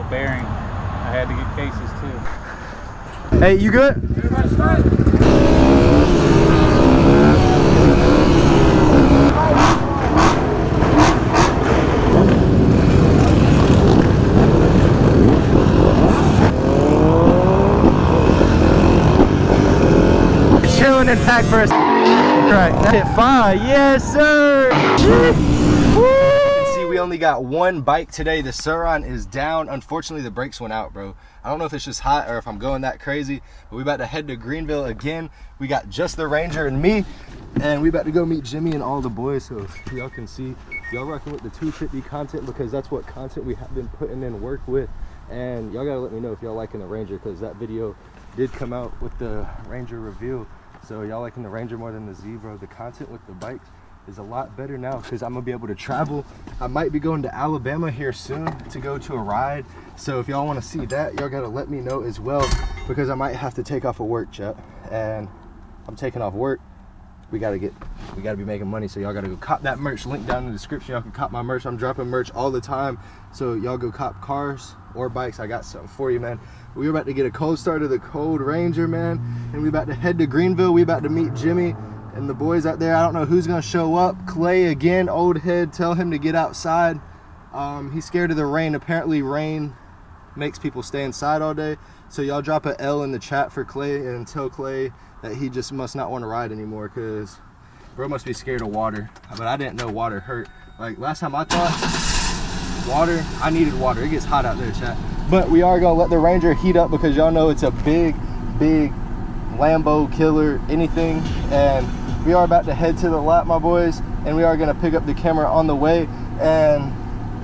bearing. I had to get cases too. Hey, you good? Chilling and packed for a right. That hit 5. Yes, sir. See, we only got one bike today. The Surron is down. Unfortunately, the brakes went out, bro. I don't know if it's just hot or if I'm going that crazy, but we about to head to Greenville again. We got just the Ranger and me, and we about to go meet Jimmy and all the boys. So y'all can see, y'all rocking with the 250 content because that's what content we have been putting in work with. And y'all gotta let me know if y'all liking the Ranger, because that video did come out with the Ranger reveal. So y'all liking the Ranger more than the Z, bro. The content with the bikes is a lot better now because I'm gonna be able to travel. I might be going to Alabama here soon to go to a ride. So if y'all want to see that, y'all gotta let me know as well, because I might have to take off of work, chat. And I'm taking off work. We gotta be making money, so y'all gotta go cop that merch. Link down in the description. Y'all can cop my merch. I'm dropping merch all the time, so y'all go cop cars or bikes. I got something for you, man. We're about to get a cold start of the cold Ranger, man, and we about to head to Greenville. We about to meet Jimmy and the boys out there. I don't know who's gonna show up. Clay again, old head, tell him to get outside. He's scared of the rain. Apparently rain makes people stay inside all day, so y'all drop a L in the chat for Clay and tell Clay that he just must not want to ride anymore, because bro must be scared of water. But I didn't know water hurt. Like last time I thought water, I needed water. It gets hot out there, chat. But we are gonna let the Ranger heat up because y'all know it's a big Lambo killer, anything. And we are about to head to the lot, my boys, and we are gonna pick up the camera on the way, and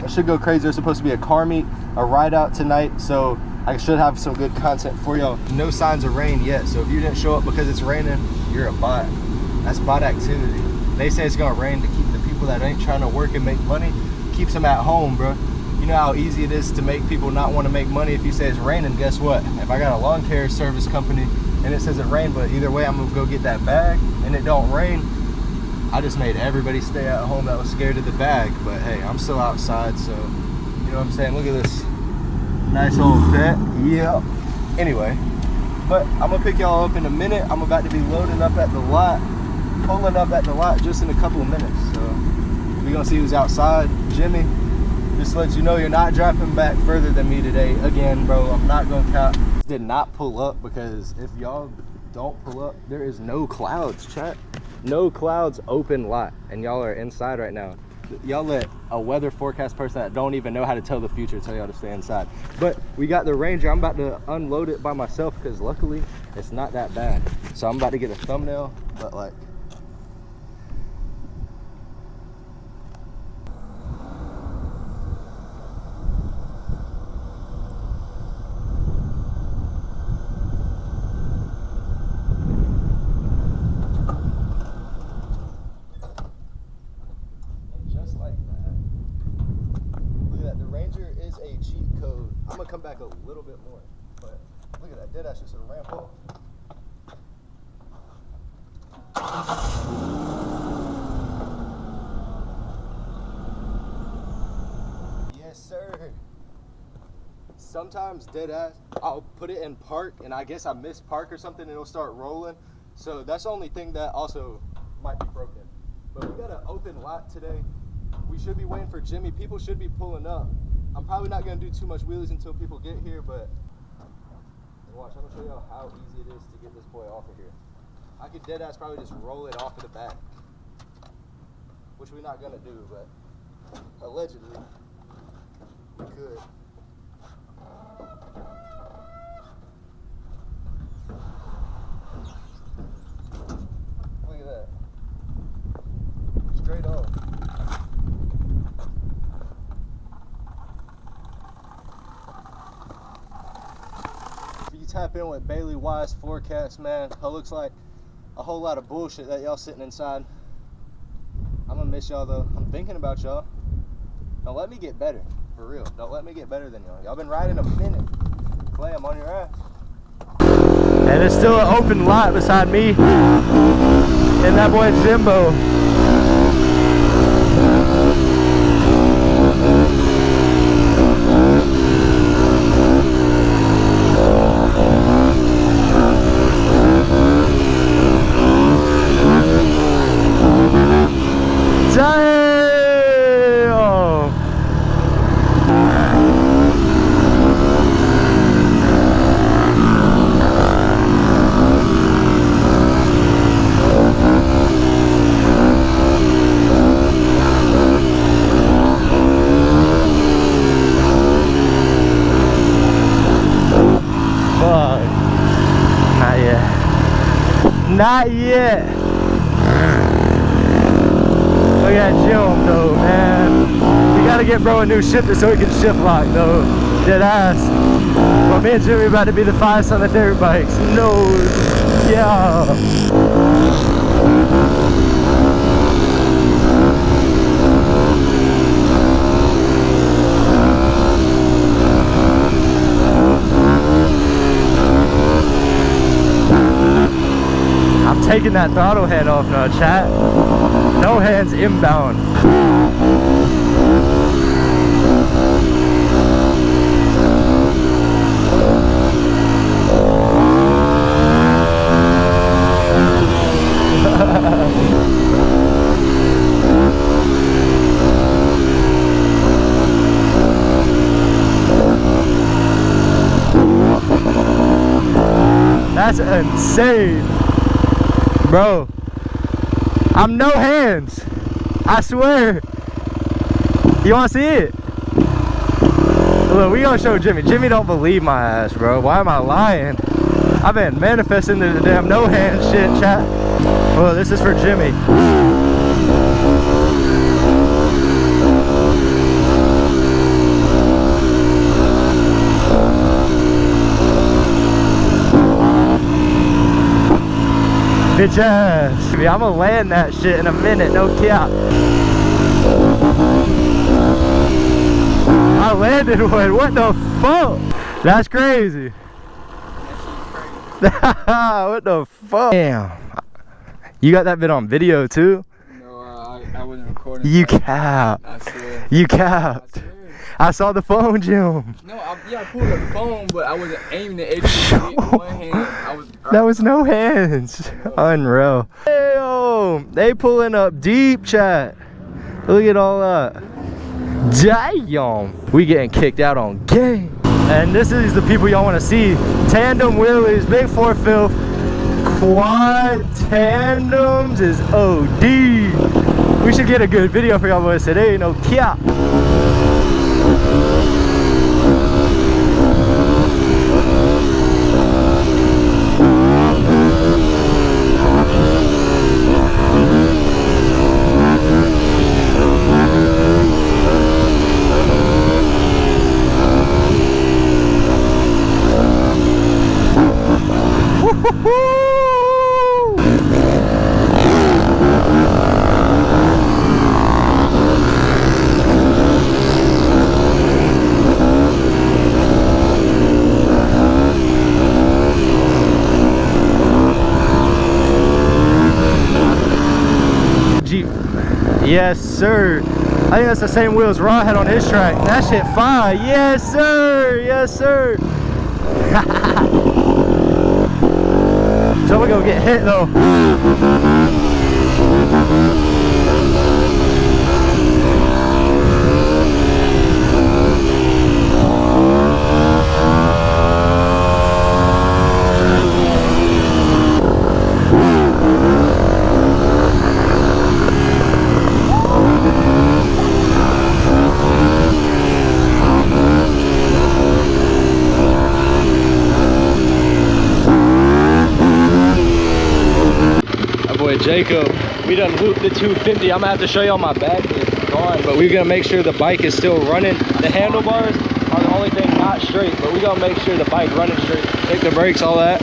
it should go crazy. There's supposed to be a car meet, a ride out tonight, so I should have some good content for y'all. No signs of rain yet, so if you didn't show up because it's raining, you're a bot. That's bot activity. They say it's gonna rain to keep the people that ain't trying to work and make money, keeps them at home, bro. You know how easy it is to make people not want to make money if you say it's raining. Guess what? If I got a lawn care service company and it says it rained, but either way I'm gonna go get that bag and it don't rain, I just made everybody stay at home that was scared of the bag. But hey, I'm still outside, so you know what I'm saying? Look at this nice old vet. Yeah. Anyway, but I'm gonna pick y'all up in a minute. I'm about to be loading up at the lot, pulling up at the lot just in a couple of minutes. So we're gonna see who's outside. Jimmy, just to let you know, you're not dropping back further than me today. Again, bro, I'm not gonna count. Did not pull up because if y'all don't pull up, there is no clouds, chat. No clouds, open lot, and y'all are inside right now. Y'all let a weather forecast person that don't even know how to tell the future tell y'all to stay inside. But we got the Ranger. I'm about to unload it by myself because luckily it's not that bad. So I'm about to get a thumbnail, but like, I'm gonna come back a little bit more, but look at that, dead ass just a ramp up. Yes, sir. Sometimes dead ass, I'll put it in park, and I guess I missed park or something, and it'll start rolling. So that's the only thing that also might be broken. But we got an open lot today. We should be waiting for Jimmy. People should be pulling up. I'm probably not gonna do too much wheelies until people get here, but watch, I'm gonna show y'all how easy it is to get this boy off of here. I could dead ass probably just roll it off of the back, which we're not gonna do, but allegedly we could. Look at that, straight off. Tap in with Bailey Wise forecast, man. It looks like a whole lot of bullshit that y'all sitting inside. I'm gonna miss y'all though. I'm thinking about y'all. Don't let me get better, for real. Don't let me get better than y'all. Y'all been riding a minute. Clay, I'm on your ass. And it's still an open lot beside me and that boy Jimbo. Not yet. Look at Jim though, man. We gotta get bro a new shifter so he can shift lock though. Dead ass. But me and Jimmy about to be the finest on the dirt bikes. No, yeah. I'm taking that throttle hand off now, chat. No hands inbound. That's insane. Bro, I'm no hands. I swear. You wanna see it? Look, we gonna show Jimmy. Jimmy don't believe my ass, bro. Why am I lying? I've been manifesting the damn no hands shit, chat. Well, this is for Jimmy. Bitch ass. I'm gonna land that shit in a minute, no cap. I landed one, what the fuck? That's crazy. What the fuck? Damn. You got that bit on video too? No, I wasn't recording. You capped. I swear. You capped. I saw the phone, Jim. No, I pulled up the phone, but I wasn't aiming at it. With one hand. That was no hands. Unreal. Hey, yo, they pulling up deep, chat. Look at all that. Damn. We getting kicked out on game. And this is the people y'all want to see. Tandem wheelies, big 4/5. Quad tandems is OD. We should get a good video for y'all boys today, no cap. Yes, sir. I think that's the same wheels Ron had on his track. That shit fire. Yes, sir. Yes, sir. So we're gonna get hit though. Jacob, we done looped the 250. I'm gonna have to show y'all my back is gone, but we're gonna make sure the bike is still running. The handlebars are the only thing not straight, but we're gonna make sure the bike running straight. Take the brakes, all that.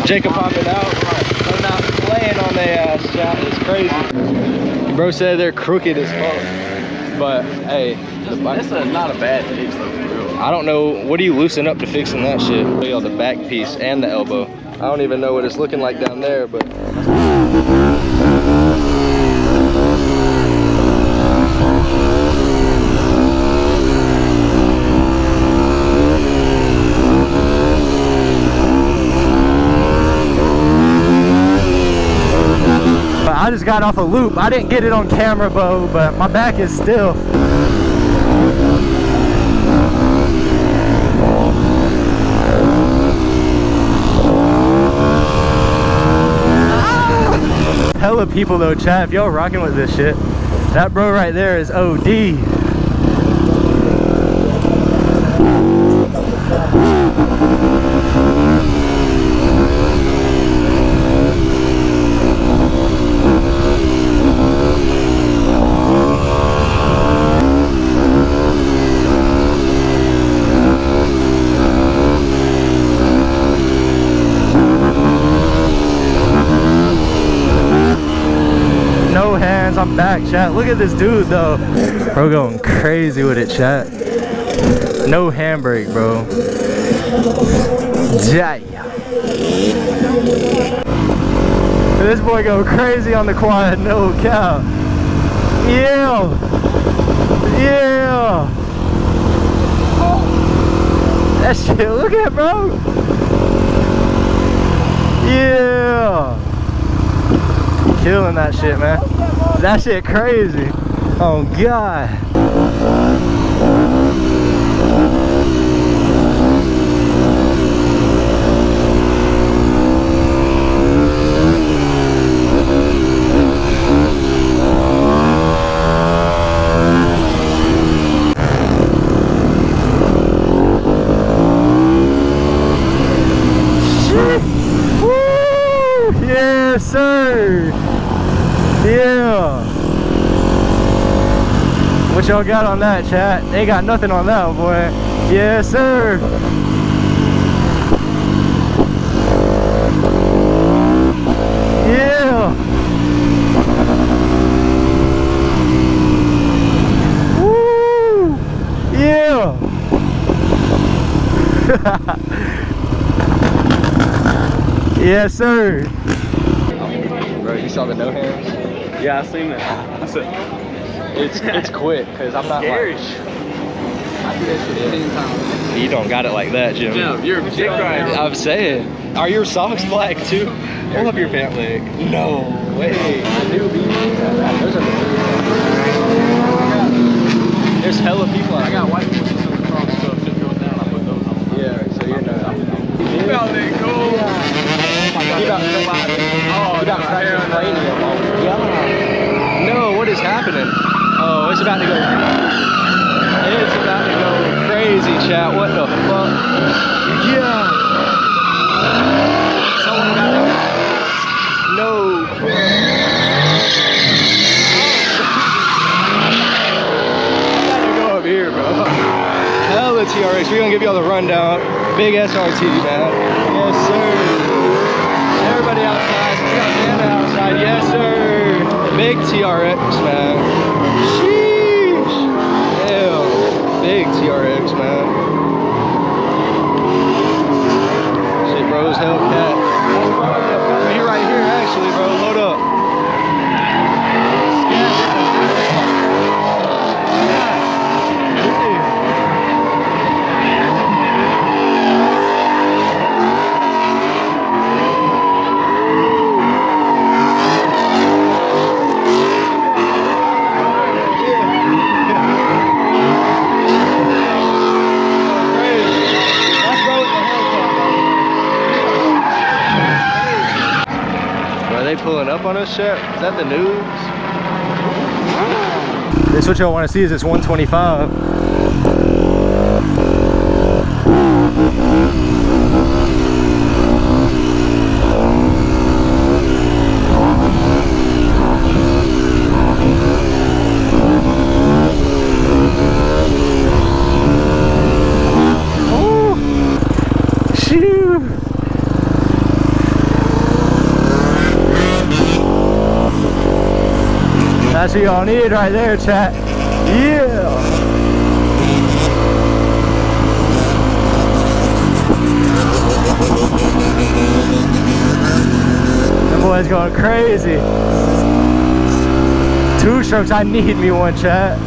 Jacob popping out. I'm not playing on their ass, chat. It's crazy. Bro said they're crooked as fuck, but hey, That's not a bad fix though, for real. I don't know. What do you loosen up to fixing that shit? Show y'all the back piece and the elbow. I don't even know what it's looking like down there, but I just got off a loop. I didn't get it on camera, Bo, but my back is stiff. Hella people though, chat. If y'all rocking with this shit, that bro right there is OD. back, chat. Look at this dude though. Bro going crazy with it, chat. No handbrake, bro. Damn. This boy go crazy on the quad, no cap. Yeah. Yeah. That shit, look at, bro. Yeah. Killing that shit, man. That shit crazy. Oh God. Yes, sir. Yeah. What y'all got on that, chat? They got nothing on that, boy. Yes, sir. Yeah. Woo. Yeah. Yes, sir. Bro, you saw the no hands? Yeah, I seen that. It's quick, cause I'm not Scary. like. I do that shit 10 times. You don't got it like that, Jim. Jim, you're a dick rider. I'm saying. Are your socks black too? Pull up your pant leg. No way. Those are There's hella people out I here. got white ones in the front, so if shit goes down, I put those on. Yeah, so you're not. You felt that cool? He about cracking cranium. Yeah. No, what is happening? Oh, it's about to go. It's about to go crazy, chat. What the fuck? Yeah. Someone about to. No. I gotta go up here, bro. Hella TRX. We're gonna give y'all the rundown. Big SRT, man. Yes, sir. Everybody outside. We got Santa outside. Yes, sir. Big TRX, man. Sheesh. Hell. Big TRX, man. Shit, bro's Hellcat. Right here, actually, bro. Load up. Pulling up on us, shit? Is that the news? This what y'all want to see is this 125. Oh, shoot. That's what y'all need right there, chat. Yeah. That boy's going crazy. 2 strokes, I need me one, chat.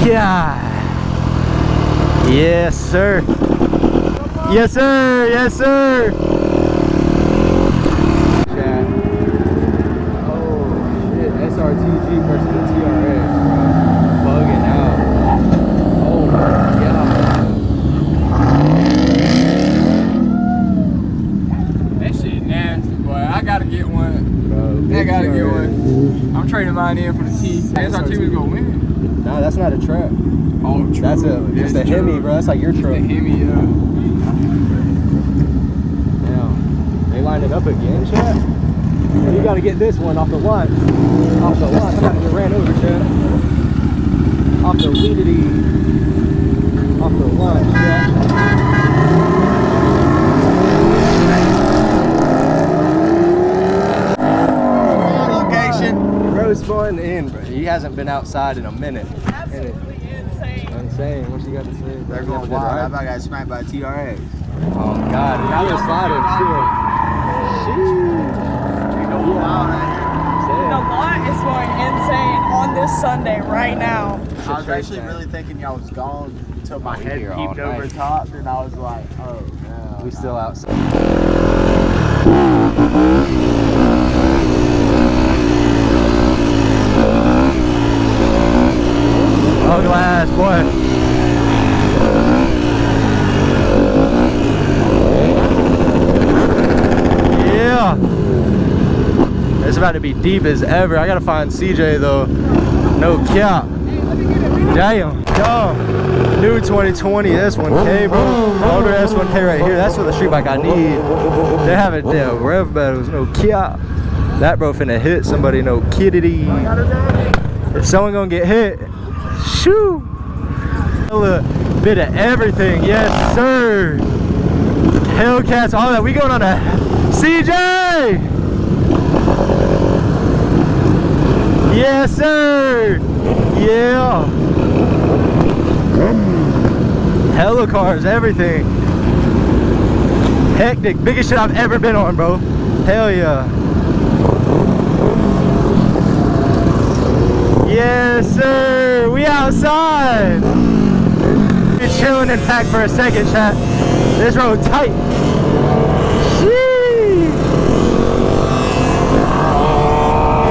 God. Yes, sir. Yes, sir. Yes, sir. SRTG versus the TRX, bro. Bugging out. Oh my god. That shit nasty, boy. I gotta get one. Bro, I gotta get TRX. one. I'm trading mine in for the T. SRT was gonna win. Nah, that's not a truck. Oh, true. That's just a Hemi, bro. That's like your truck. The Hemi, Now, they lined it up again, chat. You gotta get this one off the line. Off the line. I'm about to get ran over, chat. Off the leadity. Off the line, chat. Location. Bro, spawned in, bro. hasn't been outside in a minute. Absolutely insane. Insane. What you got to say? They're going wild. I about got smacked by a TRX. Oh God, I was sliding too. They're going wild out The lot is going insane on this Sunday right now. here. I was actually really thinking y'all was gone until my head here all peeped over night. top, and I was like, oh no. We still outside. Oh, glass, boy. Yeah. It's about to be deep as ever. I gotta find CJ though. No cap. Damn. Yo. New 2020 S1K, bro. Older S1K right here. That's for the street bike I need. They're having damn rev battles. No cap. That bro finna hit somebody. No kiddity. If someone gonna get hit, shoo. A little bit of everything. Yes, sir. Hellcats, all that. We going on a CJ. Yes, sir. Yeah. Hella cars, everything. Hectic. Biggest shit I've ever been on, bro. Hell yeah. Yes, sir. We outside. Be chilling and packed for a second, chat. This road tight. Sheesh.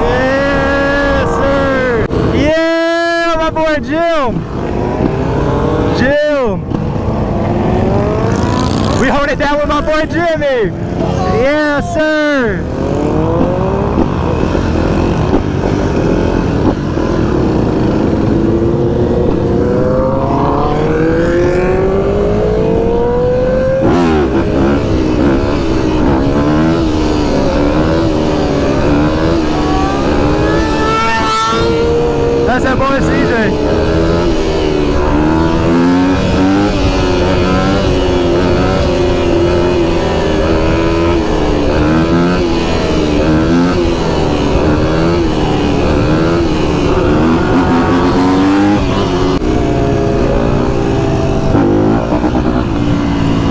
Yes, sir. Yeah, my boy Jim. We hold it down with my boy Jimmy. Yes, sir. That's that boy CJ.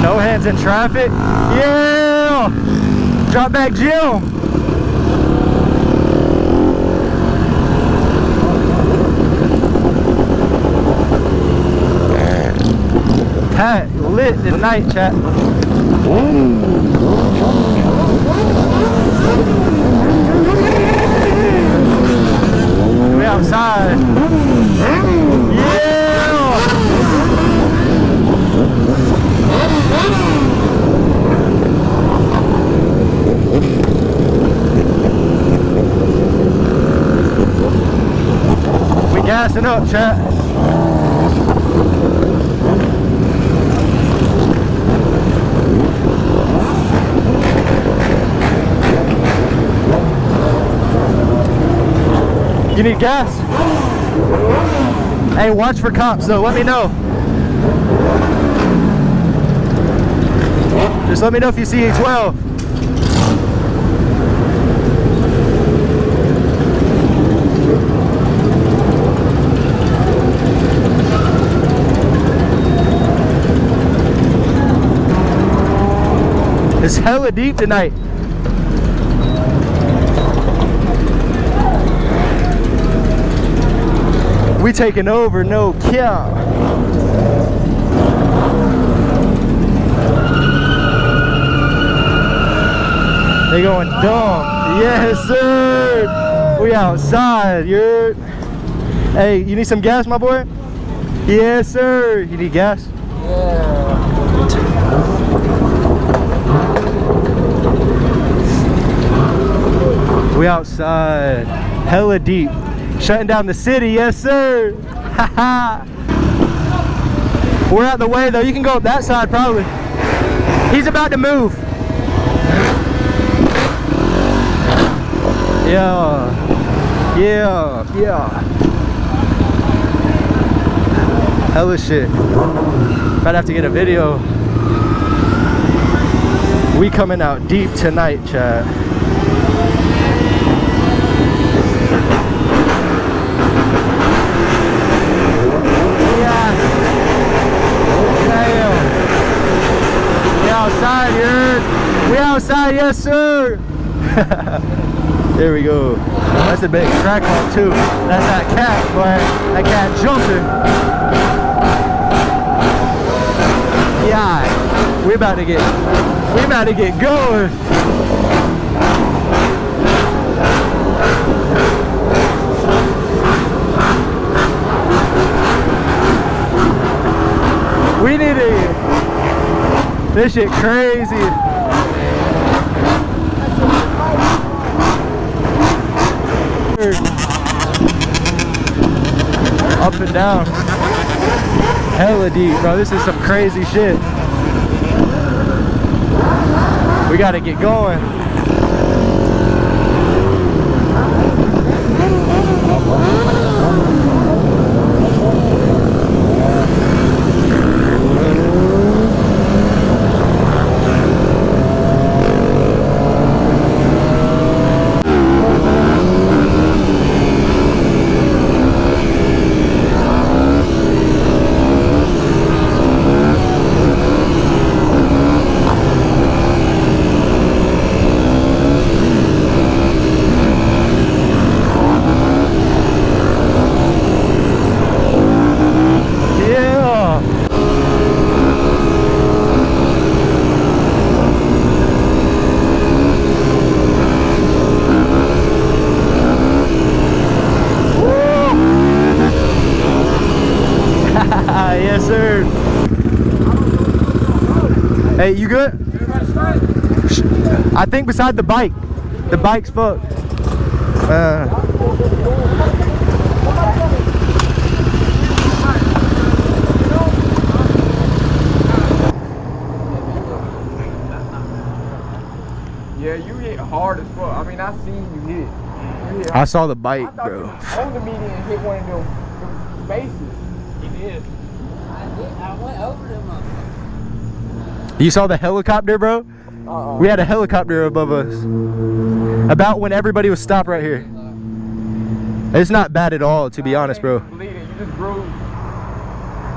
No hands in traffic. Yeah! Drop back Jim. Pat lit tonight, chat. We outside. Yeah! We gassing up, chat. You need gas? Hey, watch for cops though, let me know. Just let me know if you see a 12. It's hella deep tonight. We taking over, no cap. They going dumb. Yes, sir. We outside. You're. Hey, you need some gas, my boy? Yes, sir. You need gas? Yeah. We outside. Hella deep. Shutting down the city, yes sir. We're out the way though. You can go up that side probably. He's about to move. Yeah. Hella shit. Might have to get a video. We coming out deep tonight, chat. outside, you heard? We outside, yes sir. There we go. That's a big track on too. That's that cat, boy. That cat jumping. Yeah, we about to get going. We need to. This shit crazy. Up and down. Hella deep, bro. This is some crazy shit. We gotta get going. Yes, sir. Hey, you good? I think beside the bike. The bike's fucked. Yeah, you hit hard as fuck. I mean, I seen you hit. I saw the bike, bro. On the median and hit one of them spaces. He did. I went over them. You saw the helicopter, bro? We had a helicopter above us. About when everybody was stopped right here. It's not bad at all, to be honest, bro. Bleeding. You just bruised.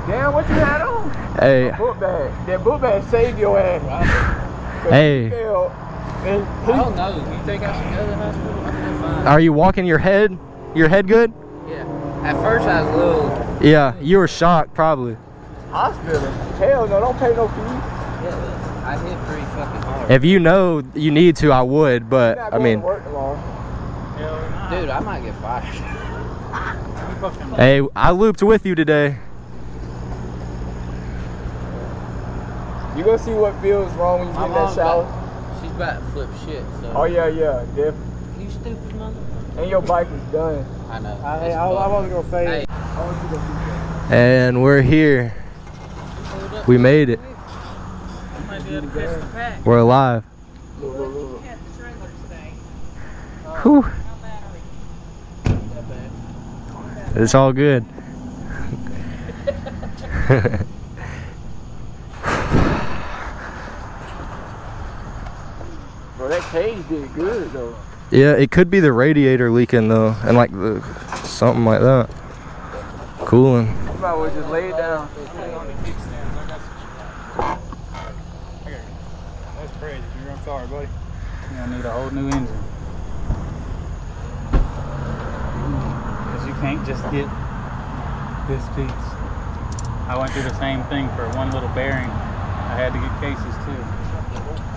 Damn, what you had on? Hey. Book bag. That book bag saved your ass. Hey. I don't know. You think I should go to the hospital? I feel fine. Are you walking your head? Your head good? Yeah. At first I was a little. Yeah, you were shocked, probably. Hospital? Hell no, don't pay no fees. Yeah, I hit pretty fucking hard. If you know you need to, I would, but You're not I going mean, to work tomorrow. Dude, I might get fired. hey, I looped with you today. You gonna see what feels wrong when you get in that shower? She's about to flip shit. So. Oh yeah, definitely. You stupid motherfucker. And your bike is done. I know. I wasn't gonna say Hey. it. I want you to do that. And we're here. We made it. We're alive. Whew. It's all good. Bro, that cage did good though. Yeah, it could be the radiator leaking though, and like something like that. Cooling. You might as well just lay it down. That's crazy. I'm sorry, buddy. You're gonna need a whole new engine. Because you can't just get this piece. I went through the same thing for one little bearing. I had to get cases too.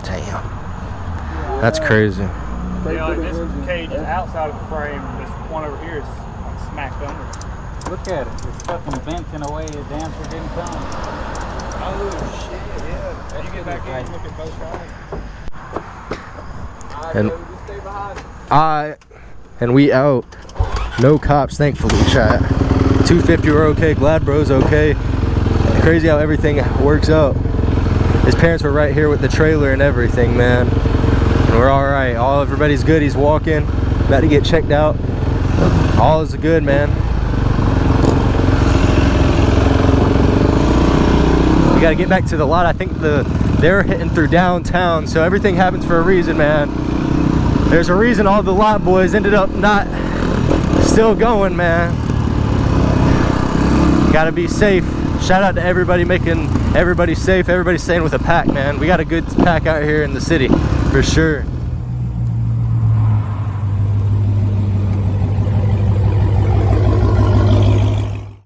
Damn. That's crazy. Yeah, like this cage is outside of the frame. This one over here is like smacked under. Look at it. It's fucking bent in a way the damper didn't come. Oh shit, yeah. You get back in and look at both sides. And Just stay behind. and we out. No cops, thankfully, chat. 250 were okay, Glad Bro's okay. Crazy how everything works out. His parents were right here with the trailer and everything, man. And we're all right. Everybody's good. He's walking. About to get checked out. All is good, man. We got to get back to the lot. I think they're hitting through downtown, so everything happens for a reason, man. There's a reason all the lot boys ended up not still going, man. Gotta be safe. Shout out to everybody making everybody safe, everybody staying with a pack, man. We got a good pack out here in the city, for sure.